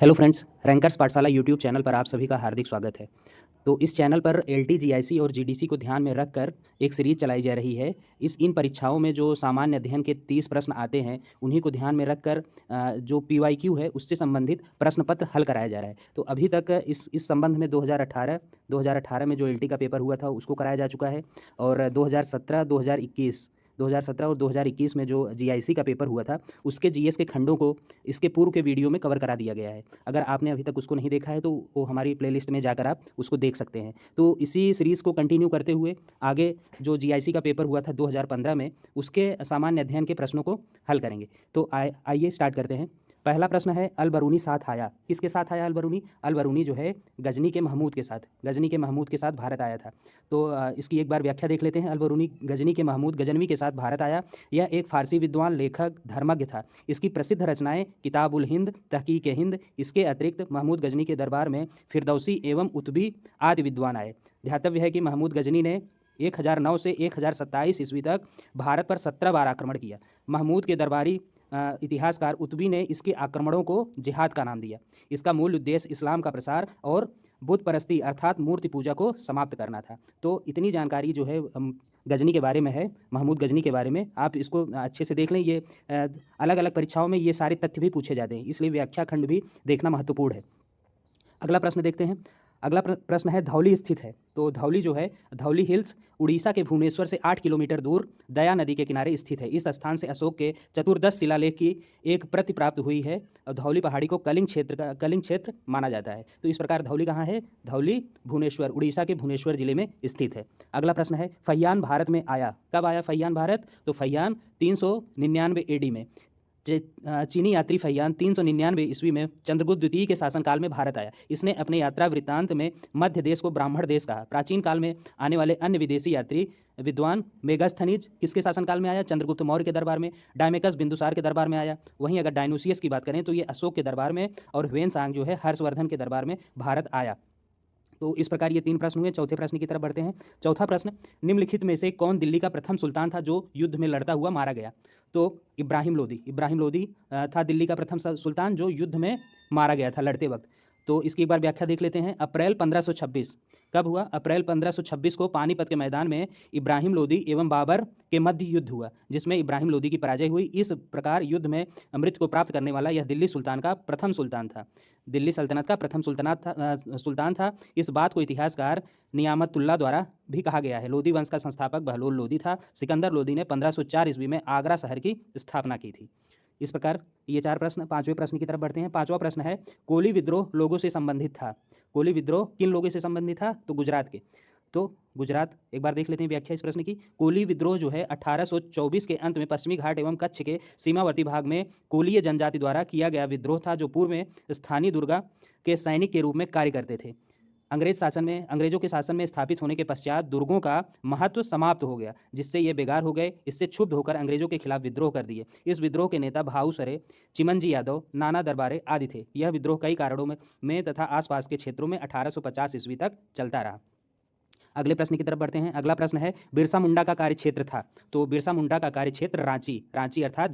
Hello friends, rankers पाठशाला YouTube channel पर आप सभी का हार्दिक स्वागत है। तो इस चैनल पर एलटी, जीआईसी और जीडीसी को ध्यान में रखकर एक सीरीज चलाई जा रही है। इन परीक्षाओं में जो सामान्य अध्ययन के 30 प्रश्न आते हैं, उन्हीं को ध्यान में रखकर जो पीवाईक्यू है उससे संबंधित प्रश्न पत्र हल कराया जा रहा है। तो अभी तक इस संबंध में 2018 में जो एलटी का पेपर हुआ था उसको कराया जा चुका है, और 2017 और 2021 में जो जीआईसी का पेपर हुआ था उसके जीएस के खंडों को इसके पूर्व के वीडियो में कवर करा दिया गया है। अगर आपने अभी तक उसको नहीं देखा है तो वो हमारी प्लेलिस्ट में जाकर आप उसको देख सकते हैं। तो इसी सीरीज़ को कंटिन्यू करते हुए आगे जो जीआईसी का पेपर हुआ था 2015 में, उसके सामान्य अध्ययन के प्रश्नों को हल करेंगे। तो आइए स्टार्ट करते हैं। पहला प्रश्न है, अल बरूनी साथ आया। किसके साथ आया अल बरूनी? अल बरूनी जो है गजनी के महमूद के साथ भारत आया था। तो इसकी एक बार व्याख्या देख लेते हैं। अल बरूनी गजनी के महमूद गजनवी के साथ भारत आया। यह एक फ़ारसी विद्वान, लेखक, धर्मज्ञ था। इसकी प्रसिद्ध रचनाएं किताब उल हिंद, तहकीक हिंद। इसके अतिरिक्त महमूद गजनी के दरबार में फिरदौसी एवं उतबी आदि विद्वान आए। ध्यातव्य है कि महमूद गजनी ने 1009 से 1027 ईस्वी तक भारत पर 17 बार आक्रमण किया। महमूद के दरबारी इतिहासकार उतबी ने इसके आक्रमणों को जिहाद का नाम दिया। इसका मूल उद्देश्य इस्लाम का प्रसार और बुत परस्ती अर्थात मूर्ति पूजा को समाप्त करना था। तो इतनी जानकारी जो है गजनी के बारे में है, महमूद गजनी के बारे में। आप इसको अच्छे से देख लें। ये अलग अलग परीक्षाओं में ये सारे तथ्य भी पूछे जाते हैं, इसलिए व्याख्या खंड भी देखना महत्वपूर्ण है। अगला प्रश्न देखते हैं। अगला प्रश्न है, धौली स्थित है। तो धौली जो है, धौली हिल्स उड़ीसा के भुवनेश्वर से 8 किलोमीटर दूर दया नदी के किनारे स्थित है। इस स्थान से अशोक के चतुर्दश शिलालेख की एक प्रति प्राप्त हुई है। और धौली पहाड़ी को कलिंग क्षेत्र माना जाता है। तो इस प्रकार धौली कहाँ है? धौली भुवनेश्वर, उड़ीसा के भुवनेश्वर जिले में स्थित है। अगला प्रश्न है, फहियान भारत में आया। कब आया फहियान भारत? तो फहियान 399 एडी में। चीनी यात्री फहियान 399 ईस्वी में चंद्रगुप्त द्वितीय के शासनकाल में भारत आया। इसने अपने यात्रा वृत्तांत में मध्य देश को ब्राह्मण देश कहा। प्राचीन काल में आने वाले अन्य विदेशी यात्री विद्वान मेगास्थनीज किसके शासनकाल में आया? चंद्रगुप्त मौर्य के दरबार में। डायमेकस बिंदुसार के दरबार में आया। वहीं अगर डायनोसियस की बात करें तो ये अशोक के दरबार में, और ह्वेनसांग जो है हर्षवर्धन के दरबार में भारत आया। तो इस प्रकार ये 3 प्रश्न हुए। चौथे प्रश्न की तरफ बढ़ते हैं। चौथा प्रश्न, निम्नलिखित में से कौन दिल्ली का प्रथम सुल्तान था जो युद्ध में लड़ता हुआ मारा गया? तो इब्राहिम लोदी था दिल्ली का प्रथम सुल्तान जो युद्ध में मारा गया था लड़ते वक्त। तो इसकी एक बार व्याख्या देख लेते हैं। अप्रैल 1526 कब हुआ? अप्रैल 1526 को पानीपत के मैदान में इब्राहिम लोदी एवं बाबर के मध्य युद्ध हुआ, जिसमें इब्राहिम लोदी की पराजय हुई। इस प्रकार युद्ध में अमृत को प्राप्त करने वाला यह दिल्ली सुल्तान का प्रथम सुल्तान था। दिल्ली सल्तनत का प्रथम सुल्तान था। इस बात को इतिहासकार नियामतुल्लाह द्वारा भी कहा गया है। लोदी वंश का संस्थापक बहलोल लोदी था। सिकंदर लोदी ने 1504 ईस्वी में आगरा शहर की स्थापना की थी। इस प्रकार ये 4 प्रश्न। 5वें प्रश्न की तरफ बढ़ते हैं। 5वां प्रश्न है, कोली विद्रोह लोगों से संबंधित था। कोली विद्रोह किन लोगों से संबंधित था? तो गुजरात के। तो गुजरात, एक बार देख लेते हैं व्याख्या इस प्रश्न की। कोली विद्रोह जो है 1824 के अंत में पश्चिमी घाट एवं कच्छ के सीमावर्ती भाग में कोलीय जनजाति द्वारा किया गया विद्रोह था, जो पूर्व में स्थानीय दुर्गा के सैनिक के रूप में कार्य करते थे। अंग्रेजों के शासन में स्थापित होने के पश्चात दुर्गों का महत्व समाप्त हो गया, जिससे ये बेकार हो गए। इससे क्षुब्ध होकर अंग्रेजों के खिलाफ विद्रोह कर दिए। इस विद्रोह के नेता भाऊ सरे, चिमनजी यादव, नाना दरबारे आदि थे। यह विद्रोह कई कारणों में तथा आसपास के क्षेत्रों में 1850 ईस्वी तक चलता रहा। अगले प्रश्न की तरफ बढ़ते हैं। अगला प्रश्न है, बिरसा मुंडा का कार्यक्षेत्र था। तो बिरसा मुंडा का कार्यक्षेत्र रांची अर्थात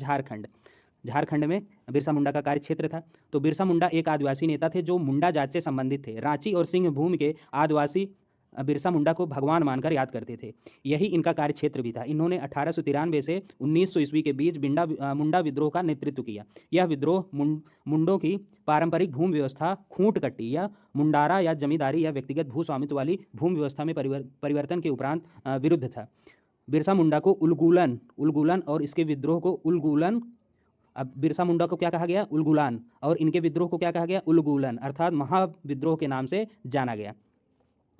झारखंड में बिरसा मुंडा का कार्यक्षेत्र था। तो बिरसा मुंडा एक आदिवासी नेता थे जो मुंडा जाति से संबंधित थे। रांची और सिंह भूमि के आदिवासी बिरसा मुंडा को भगवान मानकर याद करते थे। यही इनका कार्यक्षेत्र भी था। इन्होंने 1893 से 1900 ईस्वी के बीच मुंडा विद्रोह का नेतृत्व किया। यह विद्रोह मुंडों की पारंपरिक भूमि व्यवस्था खूंट कट्टी या मुंडारा या जमींदारी या व्यक्तिगत भू स्वामित्व वाली भूमि व्यवस्था में परिवर्तन के उपरांत विरुद्ध था। बिरसा मुंडा को उलगुलन और इसके विद्रोह को उलगुलन, अब बिरसा मुंडा को क्या कहा गया? उलगुलान, और इनके विद्रोह को क्या कहा गया? उलगुलन अर्थात महाविद्रोह के नाम से जाना गया।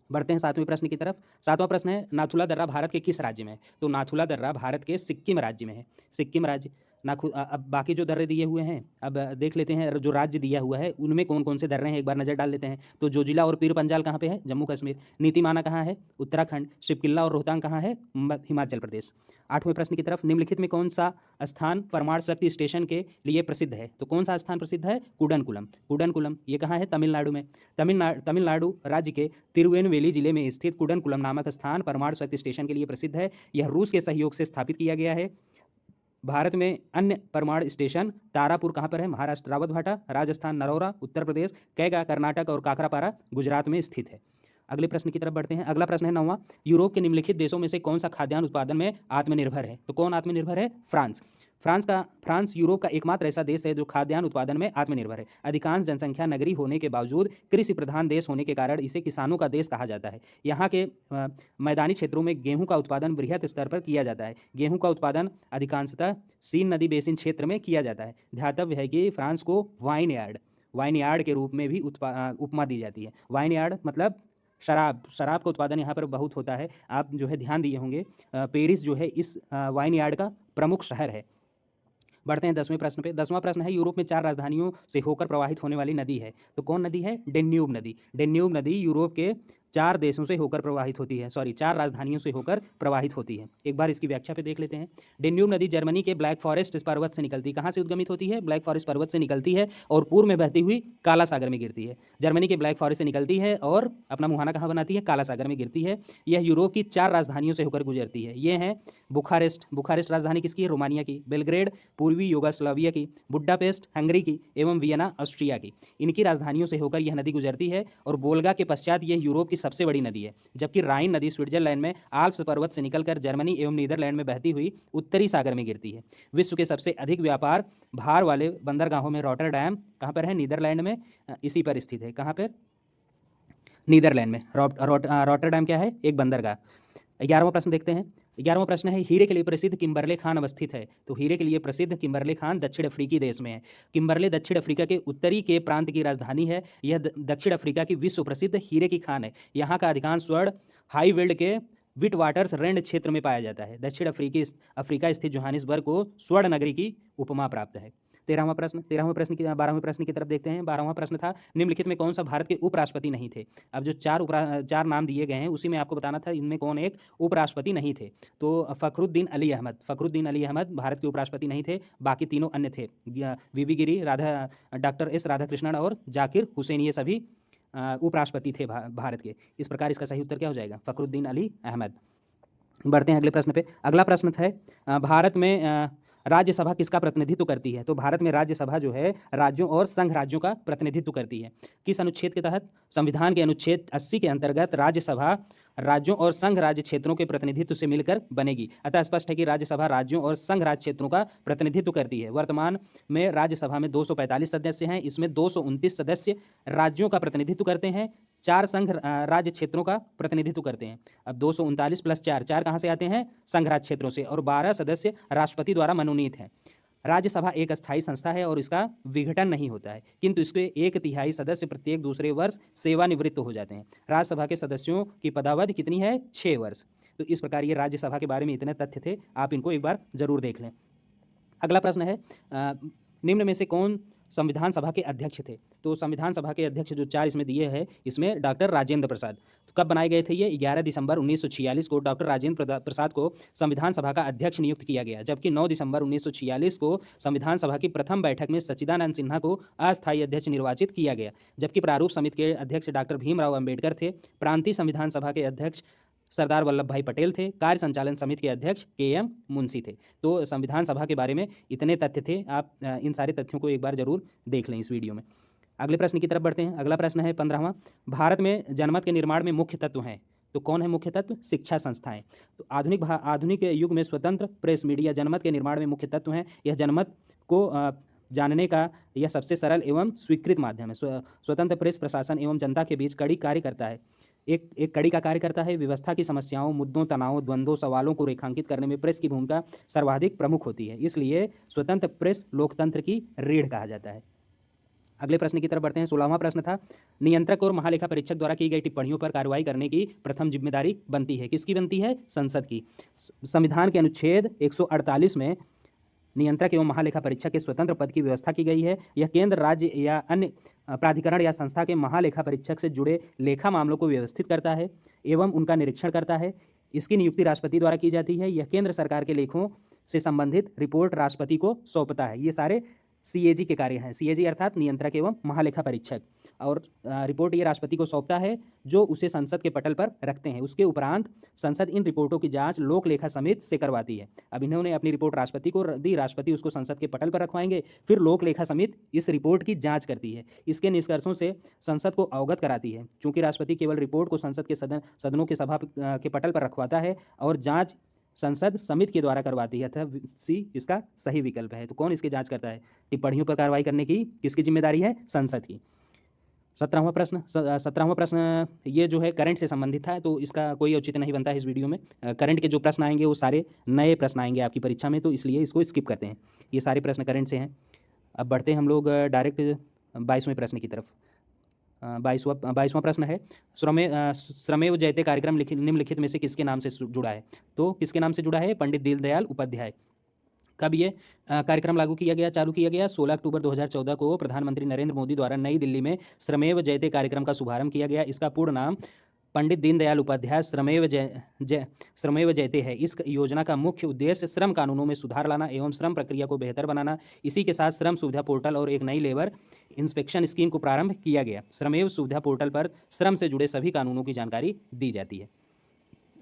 बढ़ते हैं 7वें प्रश्न की तरफ। 7वां प्रश्न है, नाथुला दर्रा भारत के किस राज्य में है? तो नाथुला दर्रा भारत के सिक्किम राज्य में है। सिक्किम राज्य। अब बाकी जो दर्रे दिए हुए हैं, अब देख लेते हैं जो राज्य दिया हुआ है उनमें कौन कौन से दर्रे हैं, एक बार नजर डाल लेते हैं। तो जोजिला और पीर पंजाल कहाँ पे है? जम्मू कश्मीर। नीतिमाना कहाँ है? उत्तराखंड। शिवकिल्ला और रोहतांग कहाँ है? हिमाचल प्रदेश। 8वें प्रश्न की तरफ, निम्नलिखित में कौन सा स्थान परमाणु शक्ति स्टेशन के लिए प्रसिद्ध है? तो कौन सा स्थान प्रसिद्ध है? कुडनकुलम। ये कहाँ है? तमिलनाडु में। तमिलनाडु राज्य के तिरुवेनवेली जिले में स्थित कुडनकुलम नामक स्थान परमाणु शक्ति स्टेशन के लिए प्रसिद्ध है। यह रूस के सहयोग से स्थापित किया गया है। भारत में अन्य परमाणु स्टेशन तारापुर कहाँ पर है? महाराष्ट्र रावतभाटा, राजस्थान नरौरा, उत्तर प्रदेश कैगा, कर्नाटक और काकरापारा गुजरात में स्थित है। अगले प्रश्न की तरफ बढ़ते हैं। अगला प्रश्न है 9वां, यूरोप के निम्नलिखित देशों में से कौन सा खाद्यान्न उत्पादन में आत्मनिर्भर है? तो कौन आत्मनिर्भर है? फ्रांस। फ्रांस यूरोप का एकमात्र ऐसा देश है जो खाद्यान्न उत्पादन में आत्मनिर्भर है। अधिकांश जनसंख्या नगरीय होने के बावजूद कृषि प्रधान देश होने के कारण इसे किसानों का देश कहा जाता है। यहाँ के मैदानी क्षेत्रों में गेहूं का उत्पादन बृहत स्तर पर किया जाता है। गेहूं का उत्पादन अधिकांशतः सीन नदी बेसिन क्षेत्र में किया जाता है। ध्यातव्य है कि फ्रांस को वाइन यार्ड के रूप में भी उपमा दी जाती है। वाइन यार्ड मतलब शराब का उत्पादन यहाँ पर बहुत होता है। आप जो है ध्यान दिए होंगे, पेरिस जो है इस वाइन यार्ड का प्रमुख शहर है। बढ़ते हैं 10वें प्रश्न पे। 10वां प्रश्न है, यूरोप में 4 राजधानियों से होकर प्रवाहित होने वाली नदी है। तो कौन नदी है? डेन्यूब नदी। डेन्यूब नदी यूरोप के 4 देशों से होकर प्रवाहित होती है, 4 राजधानियों से होकर प्रवाहित होती है। एक बार इसकी व्याख्या पे देख लेते हैं। डेन्यूब नदी जर्मनी के ब्लैक फॉरेस्ट पर्वत से निकलती है। कहाँ से उद्गमित होती है? ब्लैक फॉरेस्ट पर्वत से निकलती है और पूर्व में बहती हुई काला सागर में गिरती है। जर्मनी के ब्लैक फॉरेस्ट से निकलती है और अपना मुहाना कहाँ बनाती है? काला सागर में गिरती है। यह यूरोप की 4 राजधानियों से होकर गुजरती है। ये हैं बुखारेस्ट राजधानी किसकी है? रोमानिया की। बेलग्रेड पूर्वी युगोस्लाविया की। बुडापेस्ट हंगरी की एवं वियना ऑस्ट्रिया की। इनकी राजधानियों से होकर यह नदी गुजरती है और वोल्गा के पश्चात यह यूरोप की सबसे बड़ी नदी है। जबकि राइन नदी स्विट्जरलैंड में आल्प्स पर्वत से निकलकर जर्मनी एवं नीदरलैंड में बहती हुई उत्तरी सागर में गिरती है। विश्व के सबसे अधिक व्यापार भार वाले बंदरगाहों में रॉटरडैम कहाँ पर है? नीदरलैंड में इसी पर स्थित है। कहाँ पर? नीदरलैंड में। रॉटरडैम क्या है? एक बंदरगाह। 11वां प्रश्न देखते हैं। 11वां प्रश्न है, हीरे के लिए प्रसिद्ध किम्बरले खान अवस्थित है। तो हीरे के लिए प्रसिद्ध किम्बरले खान दक्षिण अफ्रीकी देश में है। किम्बरले दक्षिण अफ्रीका के उत्तरी के प्रांत की राजधानी है। यह दक्षिण अफ्रीका की विश्व प्रसिद्ध हीरे की खान है। यहाँ का अधिकांश स्वर्ण हाई वेल्ड के विट वाटर्स रेंड क्षेत्र में पाया जाता है। दक्षिण अफ्रीका स्थित जोहानिसबर्ग को स्वर्ण नगरी की उपमा प्राप्त है। 13वां प्रश्न की 12वें प्रश्न की तरफ देखते हैं। 12वां प्रश्न था, निम्नलिखित में कौन सा भारत के उपराष्ट्रपति नहीं थे? अब जो 4 नाम दिए गए हैं उसी में आपको बताना था इनमें कौन एक उपराष्ट्रपति नहीं थे। तो फखरुद्दीन अली अहमद भारत के उपराष्ट्रपति नहीं थे। बाकी तीनों अन्य थे, वीवी गिरी, डॉक्टर एस राधाकृष्णन और जाकिर हुसैन, ये सभी उपराष्ट्रपति थे भारत के। इस प्रकार इसका सही उत्तर क्या हो जाएगा? फखरुद्दीन अली अहमद। बढ़ते हैं अगले प्रश्न पे। अगला प्रश्न था, भारत में राज्यसभा किसका प्रतिनिधित्व करती है? तो भारत में राज्यसभा जो है राज्यों और संघ राज्यों का प्रतिनिधित्व करती है। किस अनुच्छेद के तहत? संविधान के अनुच्छेद 80 के अंतर्गत राज्यसभा राज्यों और संघ राज्य क्षेत्रों के प्रतिनिधित्व से मिलकर बनेगी। अतः स्पष्ट है कि राज्यसभा राज्यों और संघ राज्य क्षेत्रों का प्रतिनिधित्व करती है। वर्तमान में राज्यसभा में 245 सदस्य हैं। इसमें 229 सदस्य राज्यों का प्रतिनिधित्व करते हैं, 4 संघ राज्य क्षेत्रों का प्रतिनिधित्व करते हैं। अब 239 प्लस 4 कहाँ से आते हैं? संघ राज्य क्षेत्रों से। और 12 सदस्य राष्ट्रपति द्वारा मनोनीत हैं। राज्यसभा एक अस्थायी संस्था है और इसका विघटन नहीं होता है, किंतु इसके 1/3 सदस्य प्रत्येक दूसरे वर्ष सेवानिवृत्त हो जाते हैं। राज्यसभा के सदस्यों की पदावधि कितनी है? 6 वर्ष। तो इस प्रकार ये राज्यसभा के बारे में इतने तथ्य थे, आप इनको एक बार जरूर देख लें। अगला प्रश्न है, निम्न में से कौन संविधान सभा के अध्यक्ष थे? तो संविधान सभा के अध्यक्ष जो 4 इसमें दिए हैं, इसमें डॉक्टर राजेंद्र प्रसाद। तो कब बनाए गए थे ये? 11 दिसंबर 1946 को डॉक्टर राजेंद्र प्रसाद को संविधान सभा का अध्यक्ष नियुक्त किया गया। जबकि 9 दिसंबर 1946 को संविधान सभा की प्रथम बैठक में सच्चिदानंद सिन्हा को अस्थायी अध्यक्ष निर्वाचित किया गया। जबकि प्रारूप समिति के अध्यक्ष डॉक्टर भीमराव अम्बेडकर थे। प्रांतीय संविधान सभा के अध्यक्ष सरदार वल्लभ भाई पटेल थे। कार्य संचालन समिति के अध्यक्ष KM मुंशी थे। तो संविधान सभा के बारे में इतने तथ्य थे, आप इन सारे तथ्यों को एक बार जरूर देख लें इस वीडियो में। अगले प्रश्न की तरफ बढ़ते हैं। अगला प्रश्न है 15वां, भारत में जनमत के निर्माण में मुख्य तत्व हैं। तो कौन है मुख्य तत्व? शिक्षा संस्थाएं। तो आधुनिक युग में स्वतंत्र प्रेस मीडिया जनमत के निर्माण में मुख्य तत्व हैं। यह जनमत को जानने का यह सबसे सरल एवं स्वीकृत माध्यम है। स्वतंत्र प्रेस प्रशासन एवं जनता के बीच कड़ी कार्य करता है, एक कड़ी का कार्य करता है। व्यवस्था की समस्याओं, मुद्दों, तनावों, द्वंद्वों, सवालों को रेखांकित करने में प्रेस की भूमिका सर्वाधिक प्रमुख होती है। इसलिए स्वतंत्र प्रेस लोकतंत्र की रीढ़ कहा जाता है। अगले प्रश्न की तरफ बढ़ते हैं। 16वां प्रश्न था, नियंत्रक और महालेखा परीक्षक द्वारा की गई टिप्पणियों पर कार्रवाई करने की प्रथम जिम्मेदारी बनती है। किसकी बनती है? संसद की। संविधान के अनुच्छेद 148 में नियंत्रक एवं महालेखा परीक्षक के स्वतंत्र पद की व्यवस्था की गई है। यह केंद्र, राज्य या अन्य प्राधिकरण या संस्था के महालेखा परीक्षक से जुड़े लेखा मामलों को व्यवस्थित करता है एवं उनका निरीक्षण करता है। इसकी नियुक्ति राष्ट्रपति द्वारा की जाती है। यह केंद्र सरकार के लेखों से संबंधित रिपोर्ट राष्ट्रपति को सौंपता है। ये सारे CAG के कार्य हैं। CAG अर्थात नियंत्रक एवं महालेखा परीक्षक। और रिपोर्ट ये राष्ट्रपति को सौंपता है, जो उसे संसद के पटल पर रखते हैं। उसके उपरांत संसद इन रिपोर्टों की जांच लोक लेखा समिति से करवाती है। अब इन्होंने अपनी रिपोर्ट राष्ट्रपति को दी, राष्ट्रपति उसको संसद के पटल पर रखवाएंगे, फिर लोक लेखा समिति इस रिपोर्ट की जांच करती है, इसके निष्कर्षों से संसद को अवगत कराती है। चूंकि राष्ट्रपति केवल रिपोर्ट को संसद के सदनों के सभा के पटल पर रखवाता है और जांच संसद समिति के द्वारा करवाती है, अतः सी इसका सही विकल्प है। तो कौन इसकी जांच करता है? टिप्पणियों पर कार्रवाई करने की किसकी जिम्मेदारी है? संसद की। 17वां प्रश्न ये जो है करंट से संबंधित था, तो इसका कोई औचित्य नहीं बनता है इस वीडियो में। करंट के जो प्रश्न आएंगे वो सारे नए प्रश्न आएंगे आपकी परीक्षा में, तो इसलिए इसको स्किप करते हैं। ये सारे प्रश्न करंट से हैं। अब बढ़ते हैं हम लोग डायरेक्ट 22वें प्रश्न की तरफ। 22वां प्रश्न है, श्रमेव जयते कार्यक्रम निम्नलिखित में से किसके नाम से जुड़ा है? तो किसके नाम से जुड़ा है? पंडित दीनदयाल उपाध्याय। कब ये कार्यक्रम लागू किया गया, चालू किया गया? 16 अक्टूबर 2014 को प्रधानमंत्री नरेंद्र मोदी द्वारा नई दिल्ली में श्रमेव जयते कार्यक्रम का शुभारंभ किया गया। इसका पूर्ण नाम पंडित दीनदयाल उपाध्याय श्रमेव जयते है। इस योजना का मुख्य उद्देश्य श्रम कानूनों में सुधार लाना एवं श्रम प्रक्रिया को बेहतर बनाना। इसी के साथ श्रम सुविधा पोर्टल और एक नई लेबर इंस्पेक्शन स्कीम को प्रारंभ किया गया। श्रमेव सुविधा पोर्टल पर श्रम से जुड़े सभी कानूनों की जानकारी दी जाती है।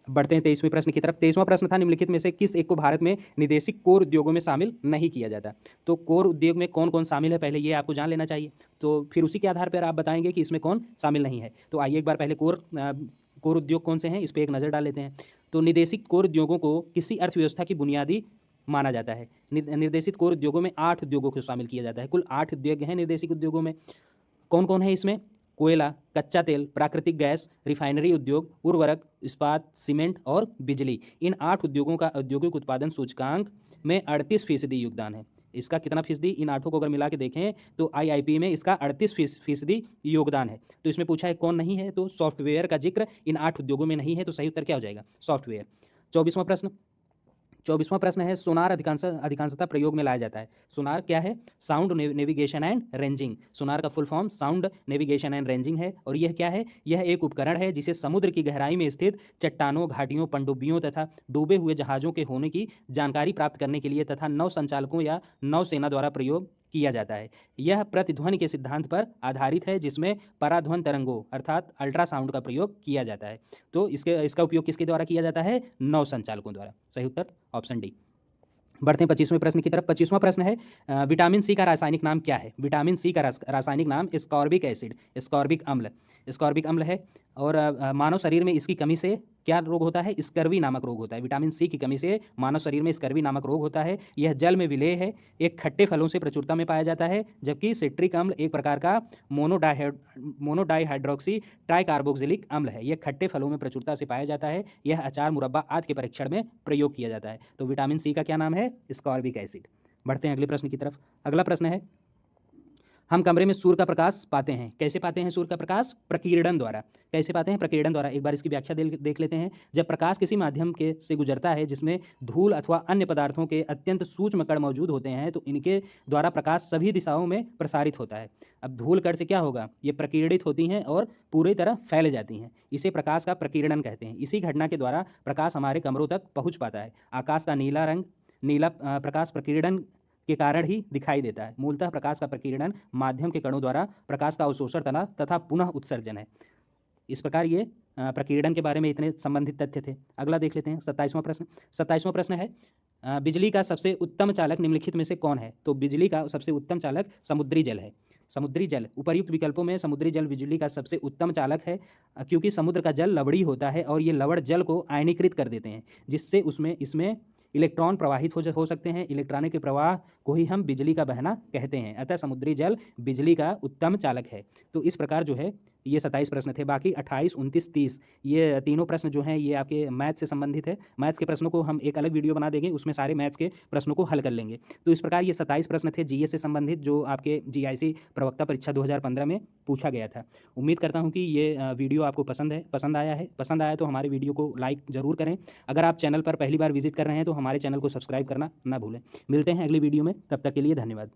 बढ़ते हैं 23वें प्रश्न की तरफ। 23वां प्रश्न था, निम्नलिखित में से किस एक को भारत में निर्देशित कोर उद्योगों में शामिल नहीं किया जाता? तो कोर उद्योग में कौन कौन शामिल है, पहले ये आपको जान लेना चाहिए, तो फिर उसी के आधार पर आप बताएंगे कि इसमें कौन शामिल नहीं है। तो आइए एक बार पहले कोर उद्योग कौन से हैं इस पर एक नज़र डाल लेते हैं। तो निर्देशित कोर उद्योगों को किसी अर्थव्यवस्था की बुनियादी माना जाता है। निर्देशित कोर उद्योगों में 8 उद्योगों को शामिल किया जाता है। कुल 8 उद्योग हैं निर्देशित उद्योगों में। कौन कौन है इसमें? कोयला, कच्चा तेल, प्राकृतिक गैस, रिफाइनरी उद्योग, उर्वरक, इस्पात, सीमेंट और बिजली। इन 8 उद्योगों का औद्योगिक उत्पादन सूचकांक में 38% योगदान है। इसका कितना फीसदी? इन 8 को अगर मिला के देखें तो IIP में इसका 38% योगदान है। तो इसमें पूछा है कौन नहीं है, तो सॉफ्टवेयर का जिक्र इन 8 उद्योगों में नहीं है, तो सही उत्तर क्या हो जाएगा? सॉफ्टवेयर। 24वां प्रश्न है, सोनार अधिकांशतः प्रयोग में लाया जाता है। सोनार क्या है? Sound navigation and ranging. Sonar का full form sound navigation and ranging है। और यह क्या है? यह एक उपकरण है जिसे समुद्र की गहराई में स्थित चट्टानों, घाटियों, पनडुब्बियों तथा डूबे हुए जहाज़ों के होने की जानकारी प्राप्त करने के लिए तथा नौ संचालकों या नौसेना द्वारा प्रयोग किया जाता है। यह प्रतिध्वनि के सिद्धांत पर आधारित है, जिसमें पराध्वनि तरंगों अर्थात अल्ट्रासाउंड का प्रयोग किया जाता है। तो इसका उपयोग किसके द्वारा किया जाता है? नौ संचालकों द्वारा। सही उत्तर ऑप्शन डी। बढ़ते हैं 25वें प्रश्न की तरफ। 25वां प्रश्न है, विटामिन सी का रासायनिक नाम क्या है? विटामिन सी का रासायनिक नाम स्कॉर्बिक एसिड, स्कॉर्बिक अम्ल है। और मानव शरीर में इसकी कमी से क्या रोग होता है? स्कर्वी नामक रोग होता है। विटामिन सी की कमी से मानव शरीर में स्कर्वी नामक रोग होता है। यह जल में विलेय है, एक खट्टे फलों से प्रचुरता में पाया जाता है, जबकि सिट्रिक अम्ल एक प्रकार का मोनोडाइहाइड्रोक्सी ट्राइकार्बोक्सिलिक अम्ल है। यह खट्टे फलों में प्रचुरता से पाया जाता है। यह अचार, मुरब्बा आदि के परीक्षण में प्रयोग किया जाता है। तो विटामिन सी का क्या नाम है? Ascorbic acid. बढ़ते हैं अगले प्रश्न की तरफ। अगला प्रश्न है, हम कमरे में सूर्य का प्रकाश पाते हैं। कैसे पाते हैं सूर्य का प्रकाश? प्रकीर्णन द्वारा। कैसे पाते हैं? प्रकीर्णन द्वारा। एक बार इसकी व्याख्या देख लेते हैं। जब प्रकाश किसी माध्यम से गुजरता है जिसमें धूल अथवा अन्य पदार्थों के अत्यंत सूक्ष्म कण मौजूद होते हैं, तो इनके द्वारा प्रकाश सभी दिशाओं में प्रसारित होता है। अब धूल कण से क्या होगा? ये प्रकीर्णित होती हैं और पूरी तरह फैल जाती हैं। इसे प्रकाश का प्रकीर्णन कहते हैं। इसी घटना के द्वारा प्रकाश हमारे कमरों तक पहुँच पाता है। आकाश का नीला प्रकाश प्रकीर्णन के कारण ही दिखाई देता है। मूलतः प्रकाश का प्रकीर्णन माध्यम के कणों द्वारा प्रकाश का अवशोषण तथा पुनः उत्सर्जन है। इस प्रकार ये प्रकीर्णन के बारे में इतने संबंधित तथ्य थे। अगला देख लेते हैं 27वां प्रश्न है, बिजली का सबसे उत्तम चालक निम्नलिखित में से कौन है? तो बिजली का सबसे उत्तम चालक समुद्री जल है। समुद्री जल, उपर्युक्त विकल्पों में समुद्री जल बिजली का सबसे उत्तम चालक है, क्योंकि समुद्र का जल लवड़ी होता है और ये लवण जल को आयनीकृत कर देते हैं, जिससे इसमें इलेक्ट्रॉन प्रवाहित हो सकते हैं। इलेक्ट्रॉनों के प्रवाह को ही हम बिजली का बहना कहते हैं। अतः समुद्री जल बिजली का उत्तम चालक है। तो इस प्रकार जो है ये 27 प्रश्न थे। बाकी 28, 29, 30 ये तीनों प्रश्न जो हैं ये आपके मैथ्स से संबंधित है। मैथ्स के प्रश्नों को हम एक अलग वीडियो बना देंगे, उसमें सारे मैथ्स के प्रश्नों को हल कर लेंगे। तो इस प्रकार ये 27 प्रश्न थे जीएस से संबंधित, जो आपके GIC प्रवक्ता परीक्षा 2015 में पूछा गया था। उम्मीद करता हूँ कि ये वीडियो आपको पसंद आया तो हमारे वीडियो को लाइक ज़रूर करें। अगर आप चैनल पर पहली बार विजिट कर रहे हैं तो हमारे चैनल को सब्सक्राइब करना ना भूलें। मिलते हैं अगली वीडियो में, तब तक के लिए धन्यवाद।